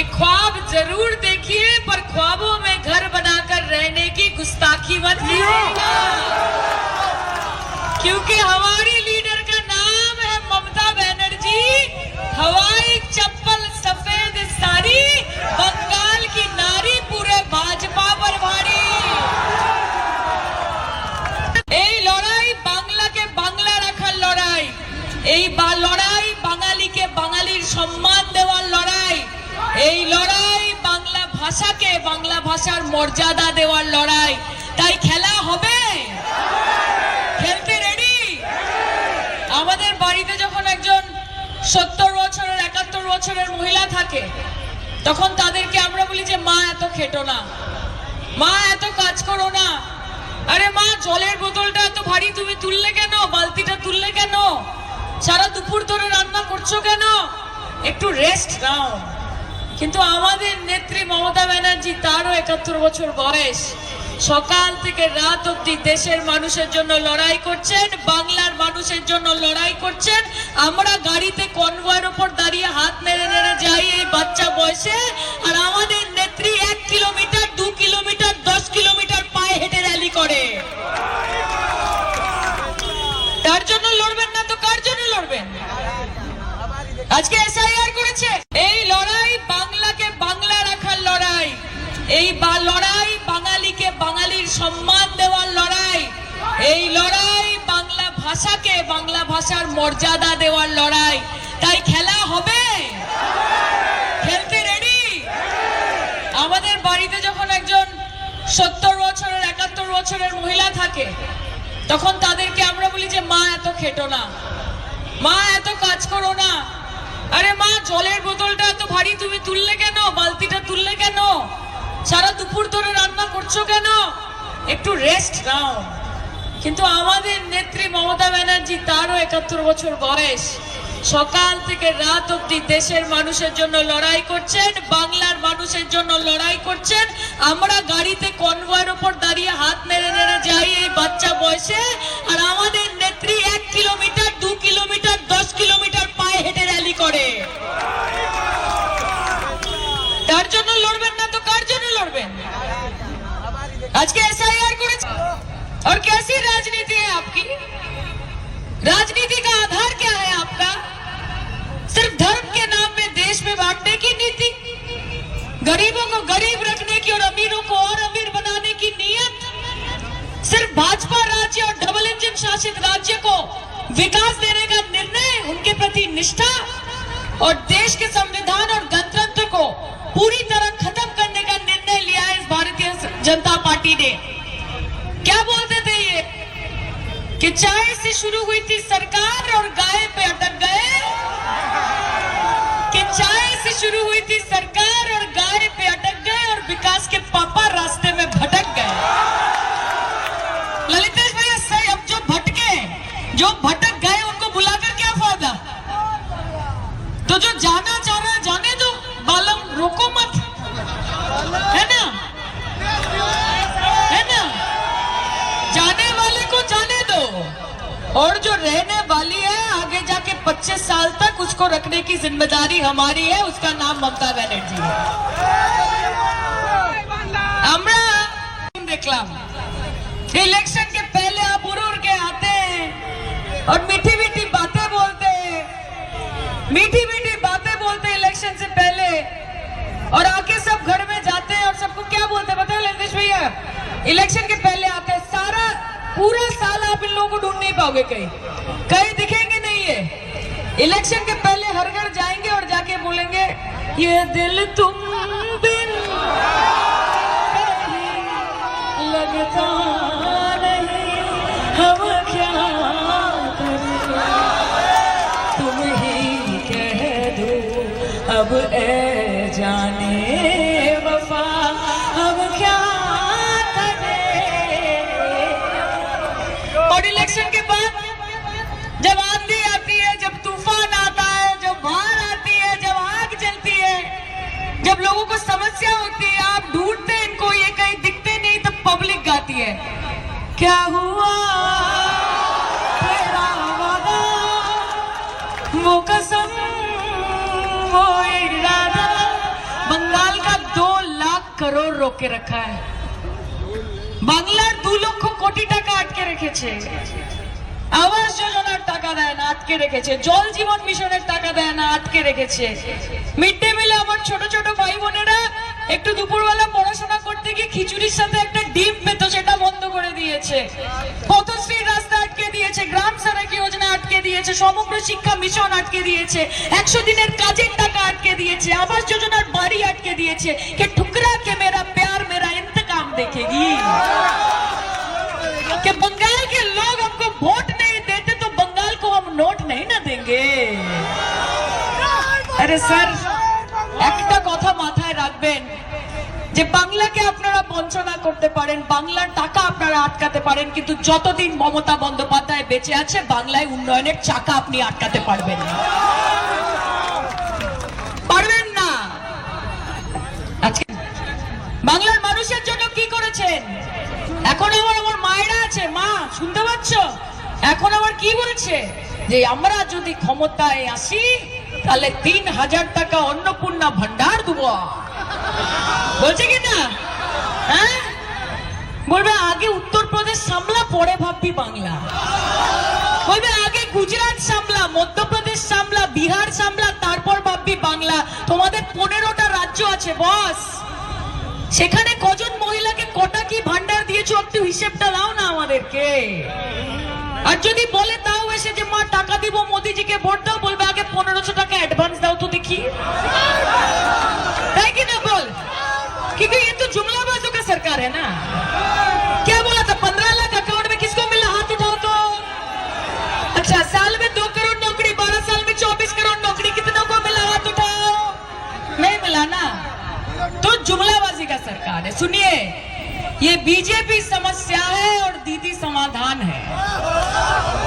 कि ख्वाब जरूर देखिए पर ख्वाबों में घर बनाकर रहने की गुस्ताखी मत कीजिएगा, क्योंकि हमारी लीडर का नाम है ममता बनर्जी। हवाई चप्पल सफेद साड़ी, बंगाल की नारी, पूरे भाजपा पर भारी। এই লড়াই বাংলাকে বাংলা রাখার লড়াই, এই লড়াই বাঙালিকে বাঙালির সম্মান দেওয়ার লড়াই, এই লড়াই বাংলা ভাষাকে বাংলা ভাষার মর্যাদা দেওয়ার লড়াই। তাই খেলা হবে, খেলতে রেডি? আমাদের বাড়িতে যখন একজন 70 বছরের 71 বছরের মহিলা থাকে তখন তাদেরকে আমরা বলি যে মা এত খেটো না, মা এত কাজ করো না, আরে মা জলের বোতলটা এত ভারী তুমি তুললে কেন, বালতিটা তুললে কেন, সারা দুপুর ধরে রান্না করছো কেন, একটু রেস্ট নাও। কিন্তু আমাদের নেত্রী মমতা ব্যানার্জি, তারও 71 বছর বয়স, সকাল থেকে রাত অবধি দেশের মানুষের জন্য লড়াই করছেন, বাংলার মানুষের জন্য লড়াই করছেন। আমরা গাড়িতে কনভয়ের উপর দাঁড়িয়ে হাত নেড়ে নেড়ে যাই এই বাচ্চা বয়সে, আর আমাদের নেত্রী 1 কিলোমিটার 2 কিলোমিটার 10 কিলোমিটার পায়ে হেঁটে র্যালি করে। তার জন্য লড়বেন না তো কার জন্য লড়বেন? আজকে এসআইআর করেছে। এই লড়াই বাংলাকে বাংলা রাখার লড়াই, এই লড়াই বাঙালিকে বাঙালির সম্মান দেওয়ার লড়াই, এই লড়াই বাংলা ভাষাকে বাংলা ভাষার মর্যাদা দেওয়ার লড়াই। তাই খেলা হবে, খেলতে রেডি? আমাদের বাড়িতে যখন একজন 70 বছরের 71 বছরের মহিলা থাকে তখন তাদেরকে আমরা বলি যে মা এত খেটো না, মা এত কাজ করো না, আরে মা জলের বোতলটা এত ভারী তুমি তুললে কেন, বালতিটা তুললে কেন, সারা দুপুর ধরে রান্না করছো কেন, একটু রেস্ট নাও। কিন্তু আমাদের নেত্রী মমতা ব্যানার্জি, তারও 71 বছর বয়স, সকাল থেকে রাত অবধি দেশের মানুষের জন্য লড়াই করছেন, বাংলার মানুষের জন্য লড়াই করছেন। আমরা গাড়িতে কনভয়ের উপর দাঁড়িয়ে হাত নেড়ে নেড়ে যাই এই বাচ্চা বয়সে, আর আমাদের নেত্রী 1 কিলোমিটার 2 কিলোমিটার 10 কিলোমিটার পায়ে হেঁটে র্যালি করে। তার জন্য লড়বেন না তো কার জন্য লড়বেন? আজকে एसआईआर করেছে। और कैसी राजनीति है आपकी? राजनीति का आधार क्या है आपका? सिर्फ धर्म के नाम में देश में बांटने की नीति, गरीबों को गरीब रखने की और अमीरों को और अमीर बनाने की नीयत, सिर्फ भाजपा राज्य और डबल इंजन शासित राज्य को विकास देने का निर्णय, उनके प्रति निष्ठा और देश के संविधान और गणतंत्र को पूरी तरह खत्म करने का निर्णय लिया है इस भारतीय जनता पार्टी ने। क्या बोलते थे ये कि चाय से शुरू हुई थी सरकार और गाय पे अटक गए, कि चाय से शुरू हुई थी सरकार और गाय पे अटक गए और विकास के पापा रास्ते में भटक गए। ललितेश भैया सही, अब जो भटके, जो भटक गए उनको बुलाकर क्या फायदा? तो जो जाना चाह रहा है जाने दो, बालम रोको मत, है ना, है ना? जाने वाले को जाने दो, और जो रहने वाली है आगे जाके 25 साल तक उसको रखने की जिम्मेदारी हमारी है, उसका नाम ममता बनर्जी है। আমরা দেখলাম इलेक्शन के पहले आप उड़ के आते हैं और मीठी मीठी बातें बोलते हैं, मीठी मीठी बातें बोलते हैं इलेक्शन से पहले, और आके सब घर में जाते हैं और सबको क्या बोलते हैं बताओ ललितेश भैया? इलेक्शन के पहले आते हैं, सारा पूरा साल आप इन लोगों को ढूंढ नहीं पाओगे, कहीं कहीं दिखेंगे नहीं है। इलेक्शन के पहले हर घर जाएंगे और जाके बोलेंगे ये दिल तुम बिन लगता नहीं, हम क्या करें, तुम ही कह दो अब ए जाने वफा, हम क्या करें। और इलेक्शन के बाद जब आंधी आती है, जब तूफान आता है, जब बाढ़ आती है, जब आग जलती है, जब लोगों को समस्या होती है, आप ढूंढते हैं इनको, ये कहीं दिखते नहीं, तब पब्लिक गाती है क्या हुआ तेरा वादा, वो कसम वो इरादा। करोड़ रोक के रखा है, বাংলার 2 লক্ষ কোটি টাকা আটকে রেখেছে, আবাস যোজনার টাকা দেয় না আটকে রেখেছে, জল জীবন মিশনের টাকা দেয় না আটকে রেখেছে, মিড ডে মিলে আমার ছোট ছোট ভাই বোনেরা একটু দুপুরবেলা পড়াশোনা করতে গিয়ে খিচুড়ির সাথে একটা ডিম পেতো সেটা বন্ধ করে দিয়েছে, পথশ্রীর রাস্তা আটকে দিয়েছে, গ্রাম সড়ক যোজনা আটকে দিয়েছে, সমগ্র শিক্ষা মিশন আটকে দিয়েছে, 100 দিনের কাজের টাকা আটকে দিয়েছে, আবাস যোজনার বাড়ি আটকে দিয়েছে। কে ठुकरा के मेरा प्यार मेरा इंतकाम देखेगी, कि बंगाल के लोग हमको वोट नहीं देते तो बंगाल को हम नोट नहीं ना देंगे। अरे सर একটা কথা মাথায় রাখবেন যে বাংলাকে আপনারা বঞ্চনা করতে পারেন, বাংলার টাকা আপনারা আটকাতে পারেন, কিন্তু যতদিন মমতা বন্দ্যোপাধ্যায় বেঁচে আছে বাংলায় উন্নয়নের চাকা আপনি আটকাতে পারবেন না, পারবেন না। আজকে বাংলার মানুষের জন্য কি করেছেন? এখন আমার মায়েরা আছে, মা শুনতে পাচ্ছ, এখন আবার কি বলছে যে আমরা যদি ক্ষমতায় আসি তাহলে 3000 টাকা অন্নপূর্ণা ভান্ডার দেবো, বলছে কি না? হ্যাঁ বলবে আগে উত্তরপ্রদেশ সামলা পরে ভাববি বাংলা, বলবে আগে গুজরাট সামলা, মধ্যপ্রদেশ সামলা, বিহার সামলা, তারপর ভাববি বাংলা। তোমাদের 15টা রাজ্য আছে বস, সেখানে কজন মহিলাকে কটা কি ভান্ডার দিয়েছো একটু হিসেবটা দাও না আমাদেরকে। আর যদি বলে তাও এসে যে মা টাকা দিব মোদিজিকে ভোট দাও, বলবে আগে 1500 টাকা অ্যাডভান্স দাও তো দেখি, তাই কি না বল? क्योंकि ये तो जुमलाबाजों का सरकार है ना। क्या बोला था 15 लाख अकाउंट में किसको मिला, हाथ उठाओ तो। अच्छा साल में 2 करोड़ नौकरी, 12 साल में 24 करोड़ नौकरी, कितनों को मिला हाथ उठाओ? नहीं मिला ना, तो जुमलाबाजी का सरकार है। सुनिए ये बीजेपी समस्या है और दीदी समाधान है,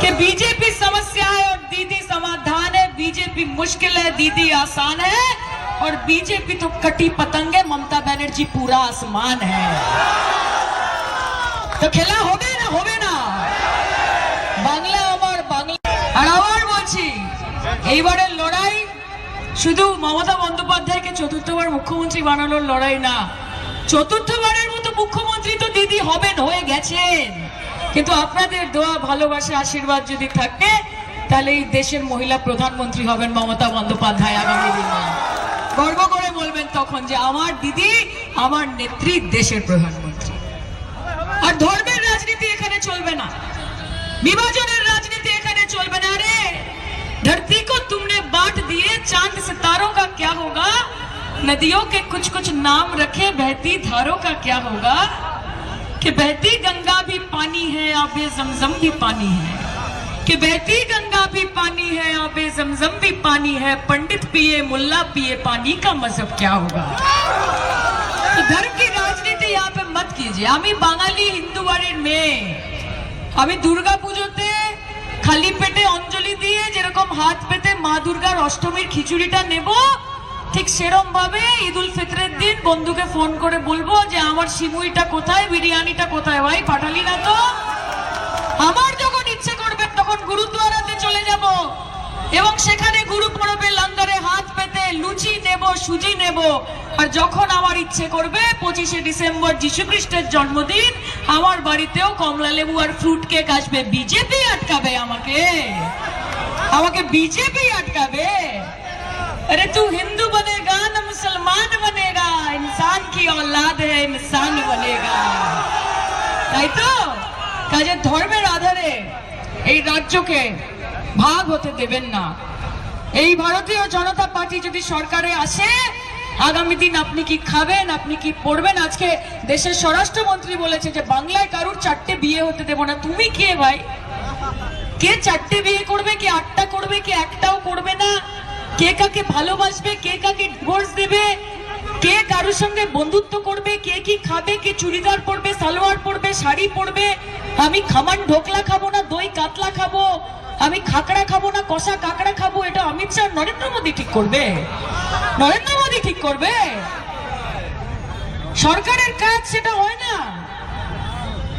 कि बीजेपी समस्या है और दीदी समाधान है, बीजेपी मुश्किल है दीदी आसान है, और बीजेपी तो कटी पतंग है, ममता बनर्जी पूरा आसमान है। तो खेला होबे ना, होबे ना বাংলা আমার বাংলা। আর আবার বলছি এইবারের লড়াই শুধু মমতা বন্দ্যোপাধ্যায়কে চতুর্থবার মুখ্যমন্ত্রী বানানোর লড়াই না, চতুর্থবারের মতো মুখ্যমন্ত্রী তো দিদি হবেন, হয়ে গেছেন, কিন্তু আপনাদের দোয়া ভালোবাসা আশীর্বাদ যদি থাকে তাহলে এই দেশের মহিলা প্রধানমন্ত্রী হবেন মমতা বন্দ্যোপাধ্যায় আগামী দিনে। গর্ব করে বলবেন তখন যে আমার দিদি, আমার নেত্রী দেশের প্রধানমন্ত্রী। আর ধর্মের রাজনীতি এখানে চলবে না, বিভাজনের রাজনীতি এখানে চলবে না। আরে धरती को तुमने बांट दिए, चांद सितारों का क्या होगा, नदियों के कुछ कुछ नाम रखे, बहती धारों का क्या होगा, कि बहती गंगा भी पानी है आबे जमजम भी पानी है, कि बहती गंगा भी पानी है आबे जमजम भी पानी है, पंडित पिए मुल्ला पिए पानी का मजहब क्या होगा। तो धर्म की राजनीति यहाँ पे मत कीजिए। আমি বাঙালি হিন্দু বাড়ির মেয়ে, আমি দুর্গা পুজোতে খালি পেটে অঞ্জলি দিয়ে যেরকম হাত পেতে মা দুর্গার অষ্টমীর খিচুড়িটা নেব, ঠিক সেরকম ভাবে ঈদ উল ফিতরের দিন বন্ধুকে ফোন করে বলবো যে আমার সিমুইটা কোথায়, বিরিয়ানিটা কোথায়, ভাই পাঠালি না তো। আমার যখন ইচ্ছে করবে তখন গুরুদ্বারাতে চলে যাব এবং সেখানে গুরু পড়বে লঙ্গরে হাত পেতে লুচি নেব, সুজি নেব। আর যখন আমার ইচ্ছে করবে 25শে ডিসেম্বর যীশু খ্রিস্টের জন্মদিন, আমার বাড়িতেও কমলা লেবু আর ফ্রুট কেক আসবে। বিজেপি আটকাবে আমাকে, আমাকে বিজেপি আটকাবে? अरे तू हिंदू बनेगा ना मुसलमान बनेगा, इंसान की औलाद है इंसान बनेगा, তাই তো? কাজে ধর্মের আধারে এই রাজ্যকে ভাগ হতে দেবেন না। এই ভারতীয় জনতা পার্টি যদি সরকারে আসে আগামী দিন আপনি কি খাবেন, আপনি কি পড়বেন? আজকে দেশের স্বরাষ্ট্রমন্ত্রী বলেছে যে বাংলায় কারুর 4টে বিয়ে হতে দেব না। তুমি কে ভাই? কে 4টে বিয়ে করবে, কে 8টা করবে, কে একটাও করবে না? কে কাকে ভালোবাসবে, কে কাকে ডিভোর্স দেবে, কে কারোর সঙ্গে বন্ধুত্ব করবে, কে কি খাবে, কে চুড়িদার পরবে, সালোয়ার পরবে, শাড়ি পরবে? আমি খামান ঢোকলা খাবো না দই কাতলা খাবো, আমি খাকড়া খাবো না কষা কাকড়া খাবো, এটা অমিত শাহ নরেন্দ্র মোদী ঠিক করবে? নরেন্দ্র মোদী ঠিক করবে? সরকারের কাজ সেটা হয় না।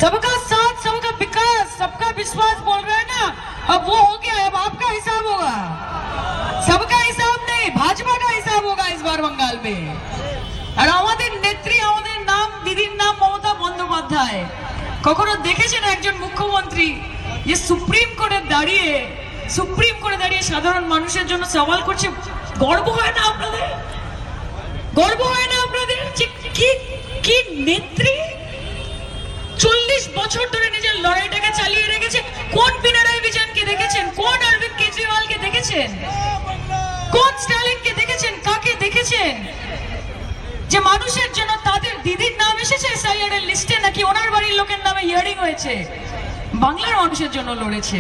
सबका साथ सबका विकास सबका विश्वास बोल रहे हैं ना, अब वो हो गया, अब आपका हिसाब होगा। सबका हिसाब नहीं, भाजपा का हिसाब होगा इस बार बंगाल में। আর আমাদের নেত্রী, আমাদের নাম, দিদির নাম মমতা বন্দ্যোপাধ্যায়। কখনো দেখেছেন একজন মুখ্যমন্ত্রী যে সুপ্রিম কোর্টে দাঁড়িয়ে সাধারণ মানুষের জন্য সওয়াল করছে? গর্ব হয় না আপনাদের? গর্ব হয় না আপনাদের? কি নেত্রী! 40 বছর ধরে নিজের লড়াইটাকে চালিয়ে রেখেছে। কোন পিনারাই বিজয়নকে দেখেছেন? কোন অরবিন্দ কেজরিওয়ালকে দেখেছেন? কোন স্টালিনকে দেখেছেন? কাকে দেখেছেন যে মানুষের জন্য তাদের দিদির নাম এসেছে এসআইআর এর লিস্টে, নাকি ওনার বাড়ির লোকের নামে হিয়ারিং হয়েছে? বাংলার মানুষের জন্য লড়েছে,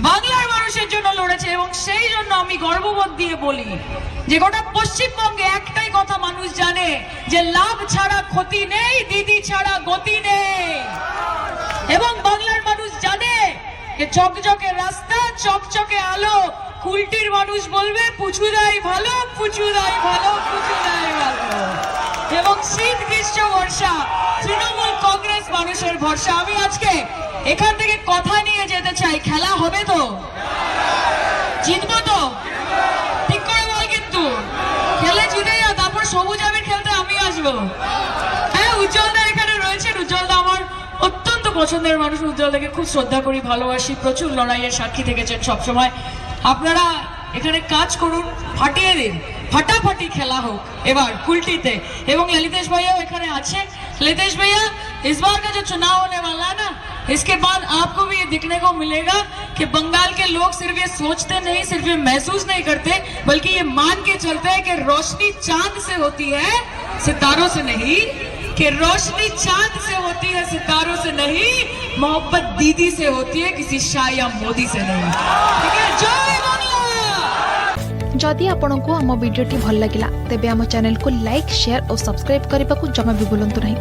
বাংলার মানুষের জন্য লড়েছে। এবং সেই জন্য আমি গর্ববোধ দিয়ে বলি যে গোটা পশ্চিমবঙ্গে একটাই কথা মানুষ জানে, যে লাভ ছাড়া ক্ষতি নেই, দিদি ছাড়া গতি নেই। এবং বাংলার মানুষ জানে যে চকচকে রাস্তা, চকচকে আলো, কুলটির মানুষ বলবে পুচুদাই ভালো, পুচুদাই ভালো, পুচুদাই ভালো। এবং শীত, গ্রীষ্ম, বর্ষা তৃণমূল কংগ্রেস মানুষের ভরসা। আমি আজকে এখান থেকে কথা নিয়ে যেতে চাই, খেলা হবে তো? জিতবো তো? ঠিক করে বল কিন্তু। খেলে জিতে যা, তারপর সবুজ আবির খেলতে আমি আসবো। হ্যাঁ, উজ্জ্বলদা এখানে রয়েছেন। উজ্জ্বলদা আমার অত্যন্ত পছন্দের মানুষ। উজ্জ্বলদাকে খুব শ্রদ্ধা করি, ভালোবাসি। প্রচুর লড়াইয়ের সাক্ষী থেকেছেন সবসময়। আপনারা এখানে কাজ করুন, ফাটিয়ে দিন, ফাটাফাটি খেলা হোক এবার कुल्टीते। এবং ललितेश भैया এখানে আছে। ललितेश भैया, इस बार का जो चुनाव होने वाला है ना, इसके बाद आपको भी ये दिखने को मिलेगा कि बंगाल के लोग सिर्फ ये सोचते नहीं, सिर्फ ये महसूस नहीं करते, बल्कि ये मान के चलते हैं कि रोशनी चांद से होती है, सितारों से नहीं। कि रोशनी चांद से होती है, सितारों से नहीं। मोहब्बत दीदी से होती है, किसी शाह या मोदी से नहीं। ठीक है? जय बांग्ला। जदि आपंक आम भिडी भल लगा तेब आम चैनल को लाइक, शेयर और सब्सक्राइब करने को जमा भी भूलु नहीं।